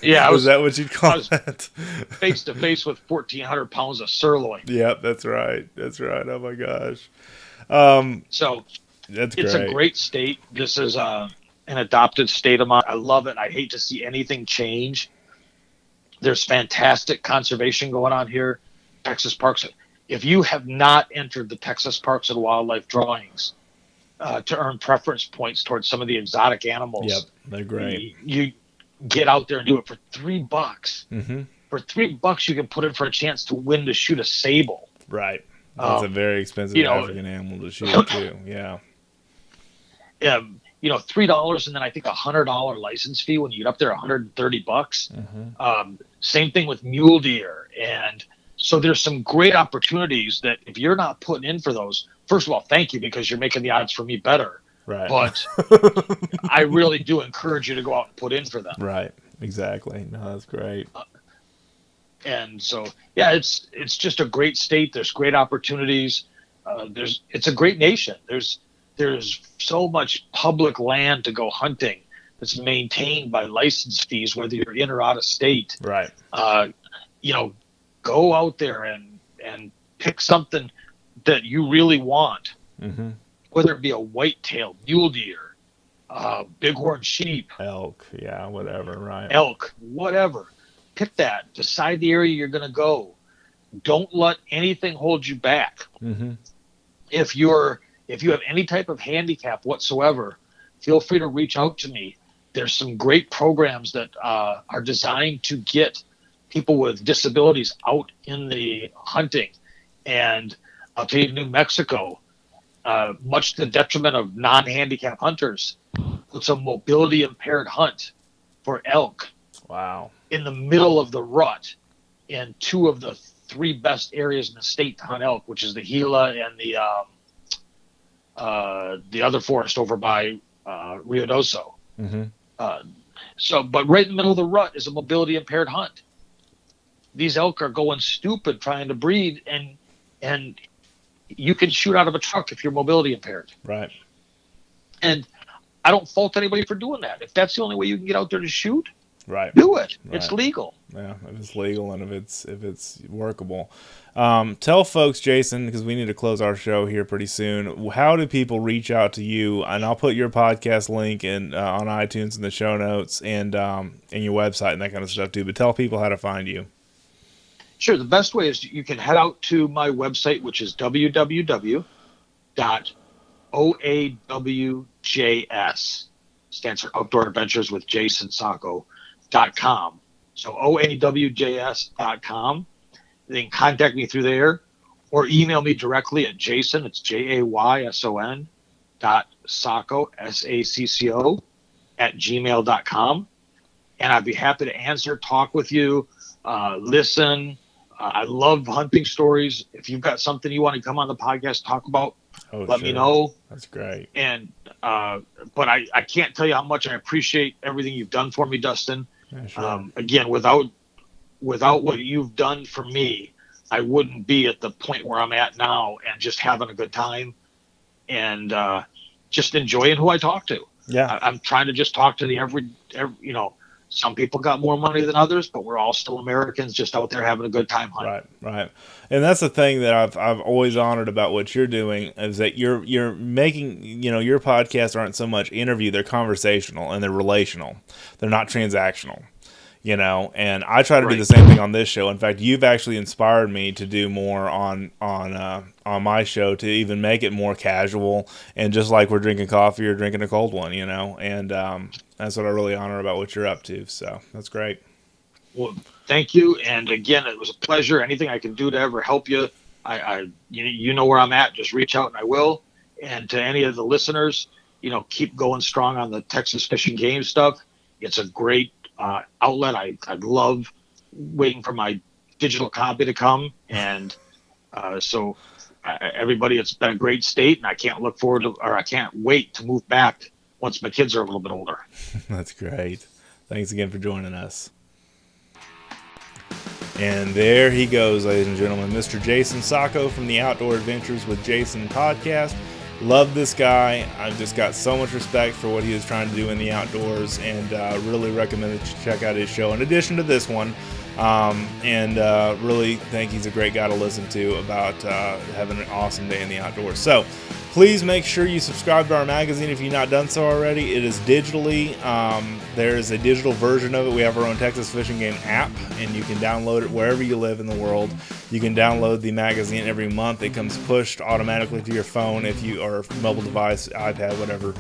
Yeah, was that what you'd call that? Face to face with 1,400 pounds of sirloin. Yep, that's right. Oh my gosh. So it's a great state. This is an adopted state of mine. I love it. I hate to see anything change. There's fantastic conservation going on here. Texas Parks. If you have not entered the Texas Parks and Wildlife drawings to earn preference points towards some of the exotic animals, yep, they're great. You get out there and do it for $3. Mm-hmm. For $3, you can put in for a chance to win to shoot a sable. Right. That's a very expensive African animal to shoot too. Yeah. $3 and then I think $100 license fee when you get up there, $130. Mm-hmm. Same thing with mule deer, and so there's some great opportunities that if you're not putting in for those, first of all, thank you because you're making the odds for me better. Right. But I really do encourage you to go out and put in for them. Right. Exactly. No, that's great. And so, yeah, it's just a great state. There's great opportunities. It's a great nation. There's so much public land to go hunting that's maintained by license fees, whether you're in or out of state. Right. Go out there and pick something that you really want. Mm-hmm. Whether it be a white-tailed mule deer, bighorn sheep, elk, yeah, whatever, right? Elk, whatever. Pick that. Decide the area you're going to go. Don't let anything hold you back. Mm-hmm. If you have any type of handicap whatsoever, feel free to reach out to me. There's some great programs that are designed to get people with disabilities out in the hunting. And I'll tell you, New Mexico, much to the detriment of non-handicap hunters, it's a mobility impaired hunt for elk. Wow. In the middle of the rut in two of the three best areas in the state to hunt elk, which is the Gila and the other forest over by Rio Doso. Mm-hmm. But right in the middle of the rut is a mobility impaired hunt. These elk are going stupid trying to breed, and you can shoot out of a truck if you're mobility impaired. Right. And I don't fault anybody for doing that. If that's the only way you can get out there to shoot, right, do it. Right. It's legal. Yeah, if it's legal and if it's workable. Tell folks, Jayson, because we need to close our show here pretty soon. How do people reach out to you? And I'll put your podcast link in on iTunes in the show notes and your website and that kind of stuff too. But tell people how to find you. Sure. The best way is you can head out to my website, which is www.oawjs, stands for Outdoor Adventures with Jayson Sacco.com. So oawjs.com. They can contact me through there or email me directly at Jayson, it's Jayson, d.sacco, Sacco, @gmail.com. And I'd be happy to answer, talk with you, listen. I love hunting stories. If you've got something you want to come on the podcast, talk about, let me know. That's great. And, but I can't tell you how much I appreciate everything you've done for me, Dustin. Yeah, sure. Again, without what you've done for me, I wouldn't be at the point where I'm at now and just having a good time and just enjoying who I talk to. Yeah. I'm trying to just talk to the every some people got more money than others, but we're all still Americans just out there having a good time hunting. Right. And that's the thing that I've always honored about what you're doing is that you're making, your podcasts aren't so much interview, they're conversational and they're relational. They're not transactional. And I try to do the same thing on this show. In fact, you've actually inspired me to do more on my show, to even make it more casual and just like we're drinking coffee or drinking a cold one, and that's what I really honor about what you're up to. So that's great. Well, thank you. And again, it was a pleasure. Anything I can do to ever help you, you know where I'm at. Just reach out and I will. And to any of the listeners, keep going strong on the Texas Fish and Game stuff. It's a great outlet. I love waiting for my digital copy to come. And so everybody, it's been a great state, and I can't wait to move back once my kids are a little bit older. That's great. Thanks again for joining us. And there he goes, ladies and gentlemen, Mr. Jayson Sacco from the Outdoor Adventures with Jayson podcast. Love this guy. I've just got so much respect for what he is trying to do in the outdoors, and really recommend that you check out his show in addition to this one. And really think he's a great guy to listen to about having an awesome day in the outdoors. So please make sure you subscribe to our magazine if you've not done so already. It is digitally. There is a digital version of it. We have our own Texas Fish and Game app, and you can download it wherever you live in the world. You can download the magazine every month. It comes pushed automatically to your phone if you or mobile device, iPad, whatever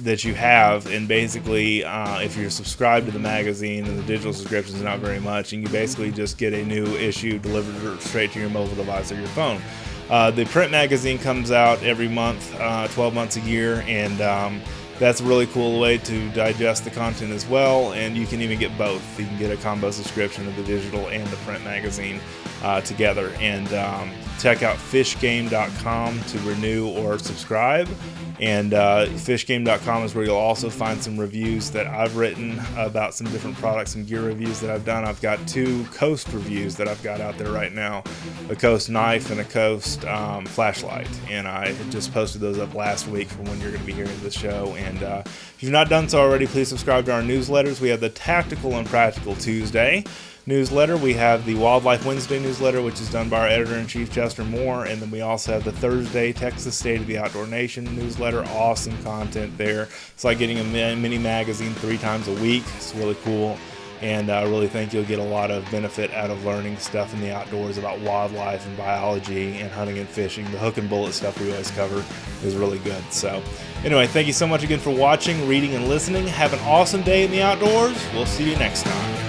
that you have. And basically, if you're subscribed to the magazine, and the digital subscription is not very much, and you basically just get a new issue delivered straight to your mobile device or your phone. The print magazine comes out every month, 12 months a year, and that's a really cool way to digest the content as well. And you can even get both. You can get a combo subscription of the digital and the print magazine together. And check out fishgame.com to renew or subscribe. And fishgame.com is where you'll also find some reviews that I've written about some different products, some gear reviews that I've done. I've got 2 Coast reviews that I've got out there right now, a Coast knife and a Coast flashlight. And I just posted those up last week for when you're going to be hearing this show. And if you've not done so already, please subscribe to our newsletters. We have the Tactical and Practical Tuesday newsletter. We have the Wildlife Wednesday newsletter, which is done by our editor-in-chief, Chester Moore. And then we also have the Thursday Texas State of the Outdoor Nation newsletter. Awesome content there. It's like getting a mini magazine 3 times a week. It's really cool. And I really think you'll get a lot of benefit out of learning stuff in the outdoors about wildlife and biology and hunting and fishing. The hook and bullet stuff we always cover is really good. So anyway, thank you so much again for watching, reading, and listening. Have an awesome day in the outdoors. We'll see you next time.